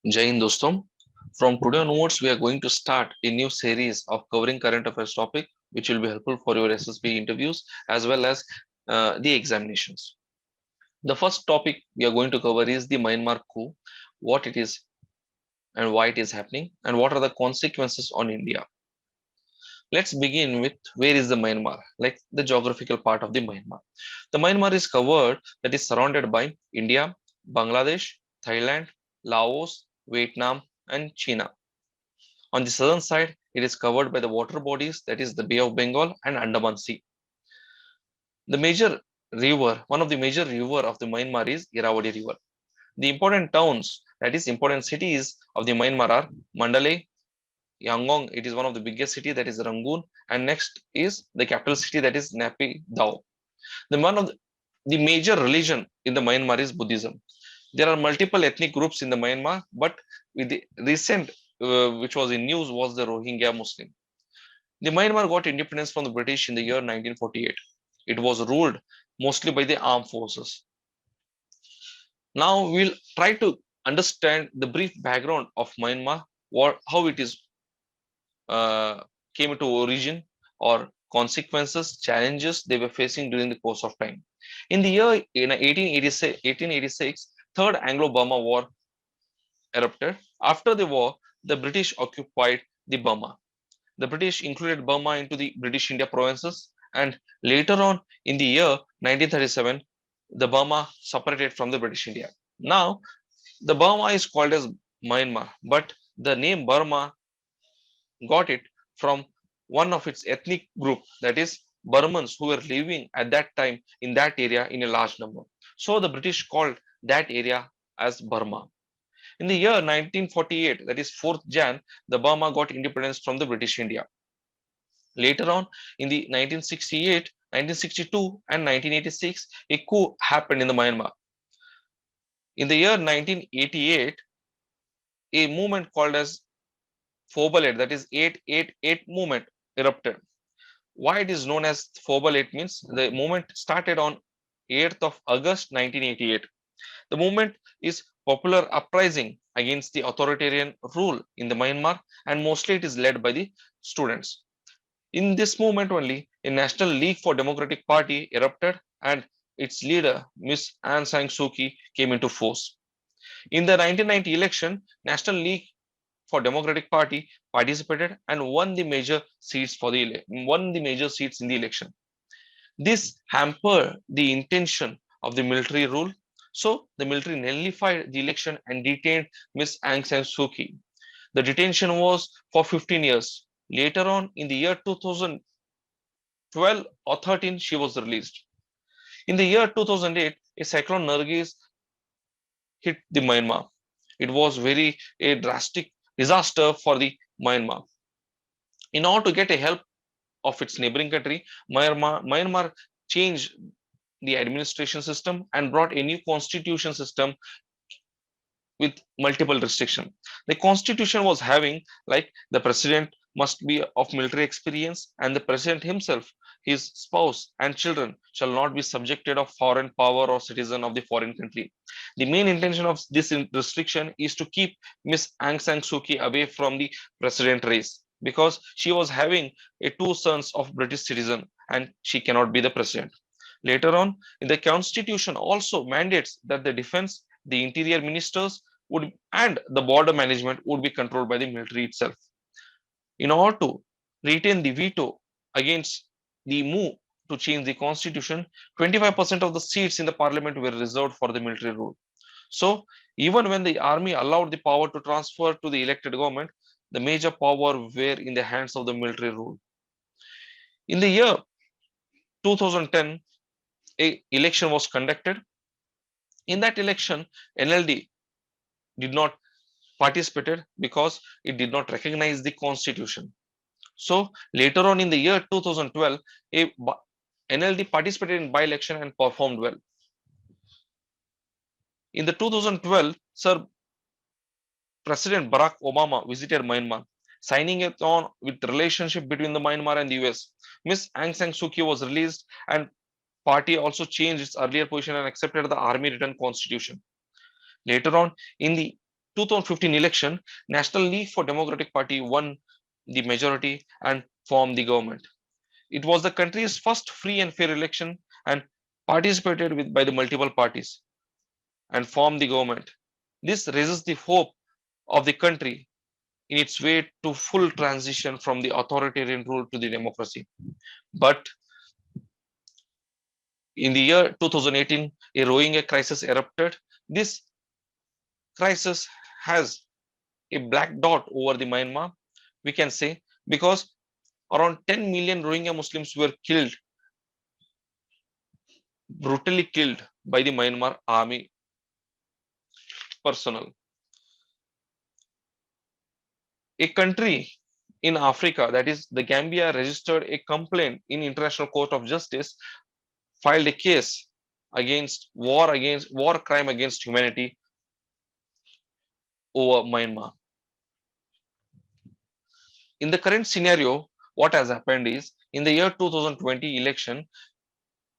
Jai Hind doston. From today onwards, we are going to start a new series of covering current affairs topic, which will be helpful for your SSB interviews as well as the examinations. The first topic we are going to cover is the Myanmar coup, what it is and why it is happening, and what are the consequences on India. Let's begin with where is the Myanmar, like the geographical part of the Myanmar. The Myanmar is covered, that is surrounded by India, Bangladesh, Thailand, Laos, Vietnam, and China. On the southern side, it is covered by the water bodies, that is the Bay of Bengal and Andaman Sea. The major river, one of the major river of the Myanmar is Irrawaddy River. The important towns, that is important cities of the Myanmar are Mandalay, Yangon, it is one of the biggest city, that is Rangoon, and next is the capital city, that is Naypyidaw. The one of the major religion in the Myanmar is Buddhism. There are multiple ethnic groups in the Myanmar, but with the recent, which was in news, was the Rohingya Muslim. The Myanmar got independence from the British in the year 1948. It was ruled mostly by the armed forces. Now we'll try to understand the brief background of Myanmar, how it is came into origin or consequences, challenges they were facing during the course of time. In the year in 1886, Third Anglo-Burma War erupted. After the war, the British occupied the Burma. The British included Burma into the British India provinces, and later on in the year 1937, the Burma separated from the British India. Now, the Burma is called as Myanmar, but the name Burma got it from one of its ethnic group, that is Burmans who were living at that time in that area in a large number. So the British called that area as Burma. In the year 1948, that is 4th Jan, the Burma got independence from the British India. Later on, in the 1968, 1962, and 1986, a coup happened in the Myanmar. In the year 1988, a movement called as Fobalet, that is 888 movement, erupted. Why it is known as Fobalet means the movement started on 8th of August 1988. The movement is popular uprising against the authoritarian rule in the Myanmar, and mostly it is led by the students. In this movement only, a National League for Democratic Party erupted and its leader, Miss Aung San Suu Kyi, came into force. In the 1990 election, National League for Democratic Party participated and won the major seats in the election. This hampered the intention of the military rule. So the military nullified the election and detained Miss Aung San Suu Kyi. The detention was for 15 years. Later on, in the year 2012 or 13, she was released. In the year 2008, a cyclone Nargis hit the Myanmar. It was very a drastic disaster for the Myanmar. In order to get a help of its neighboring country, Myanmar changed the administration system and brought a new constitution system with multiple restrictions. The constitution was having like the president must be of military experience, and the president himself, his spouse and children shall not be subjected of foreign power or citizen of the foreign country. The main intention of this restriction is to keep Miss Aung San Suu Kyi away from the president race because she was having a two sons of British citizen and she cannot be the president. Later on, in the constitution also mandates that the defense, the interior ministers would and the border management would be controlled by the military itself. In order to retain the veto against the move to change the constitution, 25% of the seats in the parliament were reserved for the military rule. So even when the army allowed the power to transfer to the elected government, the major power were in the hands of the military rule. In the year 2010, a election was conducted. In that election, NLD did not participated because it did not recognize the constitution. So later on in the year 2012, NLD participated in by-election and performed well. In the 2012, Sir President Barack Obama visited Myanmar, signing it on with relationship between the Myanmar and the US. Miss Aung San Suu Kyi was released and party also changed its earlier position and accepted the army written constitution. Later on, in the 2015 election, National League for Democratic Party won the majority and formed the government. It was the country's first free and fair election and participated with by the multiple parties and formed the government. This raises the hope of the country in its way to full transition from the authoritarian rule to the democracy. But in the year 2018, a Rohingya crisis erupted. This crisis has a black dot over the Myanmar, we can say, because around 10 million Rohingya Muslims were killed, brutally killed by the Myanmar army personnel. A country in Africa, that is the Gambia, registered a complaint in International Court of Justice, filed a case against war crime against humanity over Myanmar. In the current scenario, what has happened is in the year 2020 election,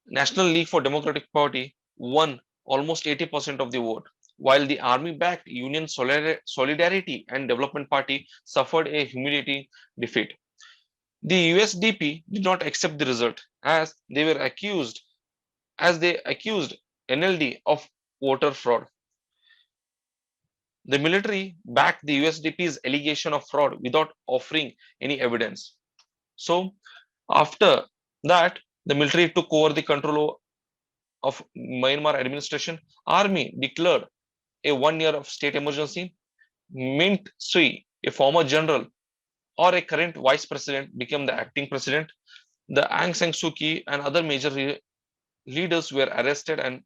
National League for Democratic Party won almost 80% of the vote, while the army-backed Union Solidarity and Development Party suffered a humiliating defeat. The USDP did not accept the result as they accused NLD of voter fraud. The military backed the USDP's allegation of fraud without offering any evidence. So after that, the military took over the control of Myanmar administration. Army declared a 1 year of state emergency. Mint Sui, a former general or a current vice president, became the acting president. The Aung San Suu Kyi and other major leaders were arrested and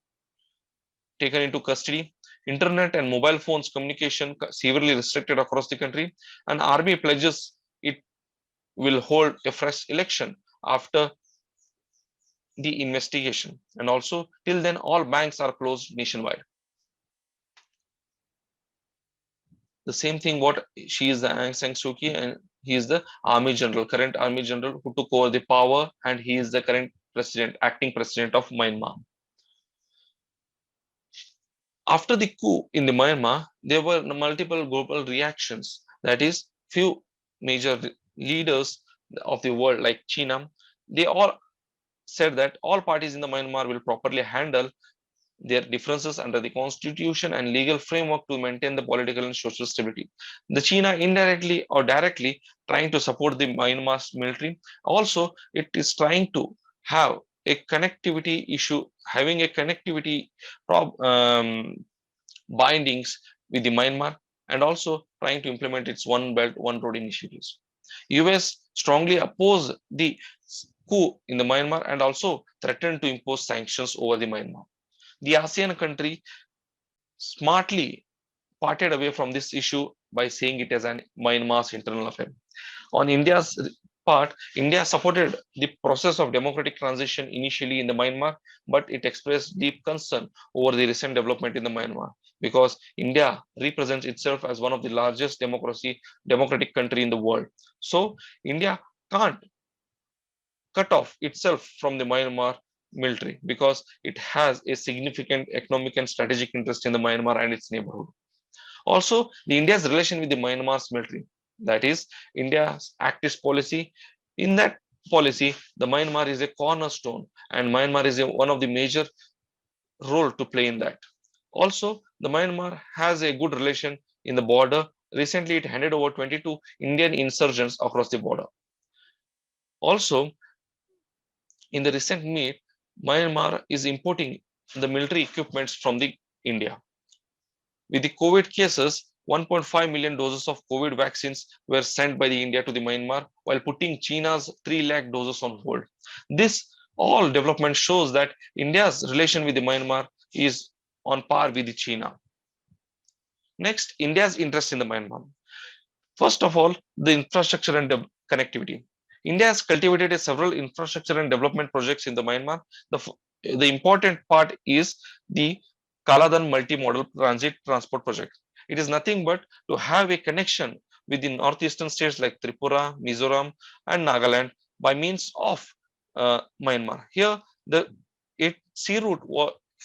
taken into custody. Internet and mobile phones communication severely restricted across the country, and army pledges it will hold a fresh election after the investigation, and also till then all banks are closed nationwide. The same thing what she is the Aung San Suu Kyi and he is the army general, current army general who took over the power, and he is the current president, acting president of Myanmar. After the coup in the Myanmar, there were multiple global reactions. That is, few major leaders of the world like China, they all said that all parties in the Myanmar will properly handle their differences under the constitution and legal framework to maintain the political and social stability. The China indirectly or directly trying to support the Myanmar's military. Also, it is trying to have a connectivity issue, having a connectivity bindings with the Myanmar, and also trying to implement its One Belt, One Road initiatives. US strongly opposed the coup in the Myanmar and also threatened to impose sanctions over the Myanmar. The ASEAN country smartly parted away from this issue by saying it as an Myanmar's internal affair. On India's part, India supported the process of democratic transition initially in the Myanmar, but it expressed deep concern over the recent development in the Myanmar because India represents itself as one of the largest democratic country in the world. So India can't cut off itself from the Myanmar military because it has a significant economic and strategic interest in the Myanmar and its neighborhood. Also, the India's relation with the Myanmar's military, that is India's Act East policy. In that policy, the Myanmar is a cornerstone and Myanmar is one of the major role to play in that. Also, the Myanmar has a good relation in the border. Recently, it handed over 22 Indian insurgents across the border. Also, in the recent meet, Myanmar is importing the military equipments from the India. With the COVID cases, 1.5 million doses of COVID vaccines were sent by the India to the Myanmar while putting China's 3 lakh doses on hold. This all development shows that India's relation with the Myanmar is on par with the China. Next, India's interest in the Myanmar. First of all, the infrastructure and connectivity. India has cultivated several infrastructure and development projects in the Myanmar. The important part is the Kaladan multimodal transit transport project. It is nothing but to have a connection with the northeastern states like Tripura, Mizoram, and Nagaland by means of Myanmar. Here, the sea route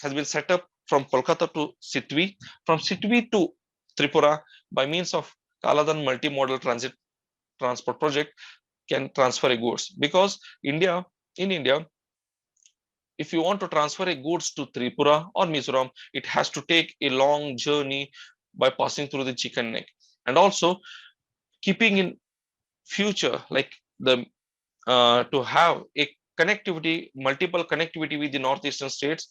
has been set up from Kolkata to Sitwe, from Sitwe to Tripura, by means of Kaladan multimodal transport project, can transfer a goods, because in India, if you want to transfer a goods to Tripura or Mizoram, it has to take a long journey by passing through the chicken neck. And also keeping in future, like the to have a connectivity, multiple connectivity with the northeastern states,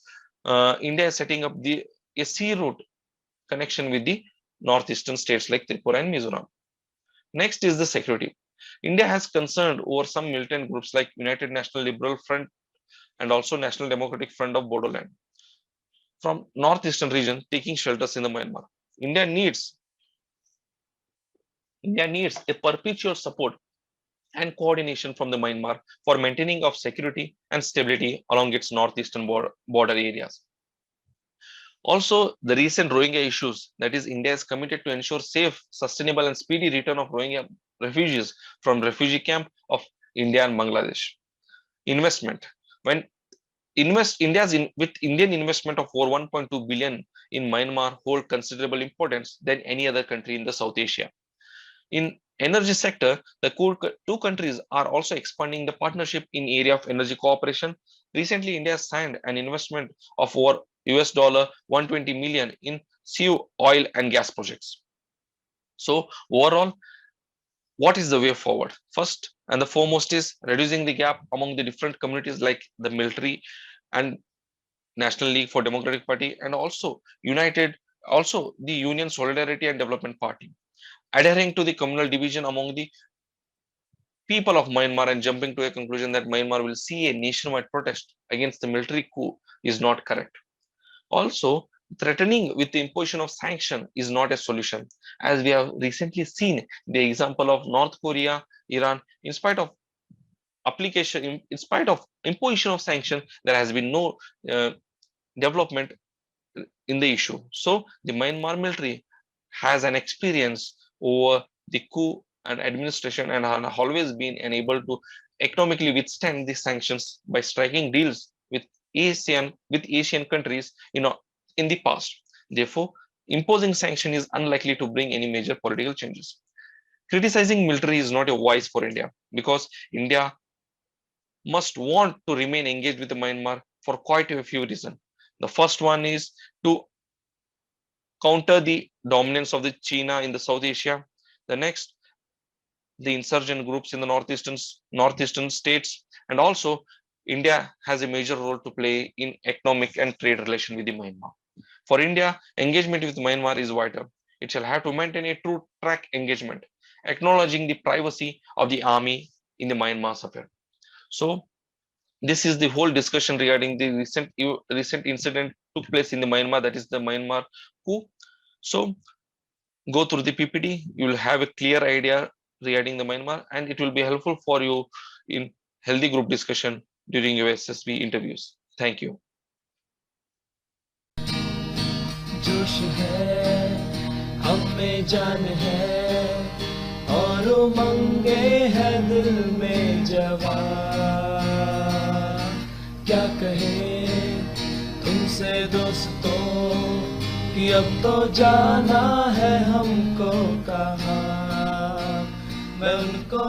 India is setting up a sea route connection with the northeastern states like Tripura and Mizoram. Next is the security. India has concerned over some militant groups like United National Liberal Front and also National Democratic Front of Bodoland from northeastern region taking shelters in the Myanmar. India needs a perpetual support and coordination from the Myanmar for maintaining of security and stability along its northeastern border areas. Also, the recent Rohingya issues, that is, India is committed to ensure safe, sustainable, and speedy return of Rohingya refugees from refugee camp of India and Bangladesh. Investment. When with Indian investment of over 1.2 billion in Myanmar hold considerable importance than any other country in the South Asia. In energy sector, the two countries are also expanding the partnership in area of energy cooperation. Recently, India signed an investment of over $120 million in Sioux oil and gas projects. So overall, what is the way forward? First and the foremost is reducing the gap among the different communities like the military and National League for Democratic Party, and also the Union Solidarity and Development Party, adhering to the communal division among the people of Myanmar and jumping to a conclusion that Myanmar will see a nationwide protest against the military coup is not correct. Also, threatening with the imposition of sanction is not a solution, as we have recently seen the example of North Korea, Iran. In spite of imposition of sanction, there has been no development in the issue. So the Myanmar military has an experience over the coup and administration and have always been unable to economically withstand the sanctions by striking deals with Asian countries in the past. Therefore, imposing sanction is unlikely to bring any major political changes. Criticizing military is not a wise for India, because India must want to remain engaged with Myanmar for quite a few reasons. The first one is to counter the dominance of the China in the South Asia. The next, the insurgent groups in the northeastern states, and also India has a major role to play in economic and trade relation with the Myanmar. For India, engagement with Myanmar is vital. It shall have to maintain a true track engagement, acknowledging the privacy of the army in the Myanmar's affair. So this is the whole discussion regarding the recent incident took place in the Myanmar, that is the Myanmar coup. So go through the PPT, you will have a clear idea regarding the Myanmar, and it will be helpful for you in healthy group discussion during your SSB interviews. Thank you. जोश है हमें जान है और उमंगे है दिल में जवान, क्या कहे तुमसे दोस्तों कि अब तो जाना है हमको कहाँ। मैं उनको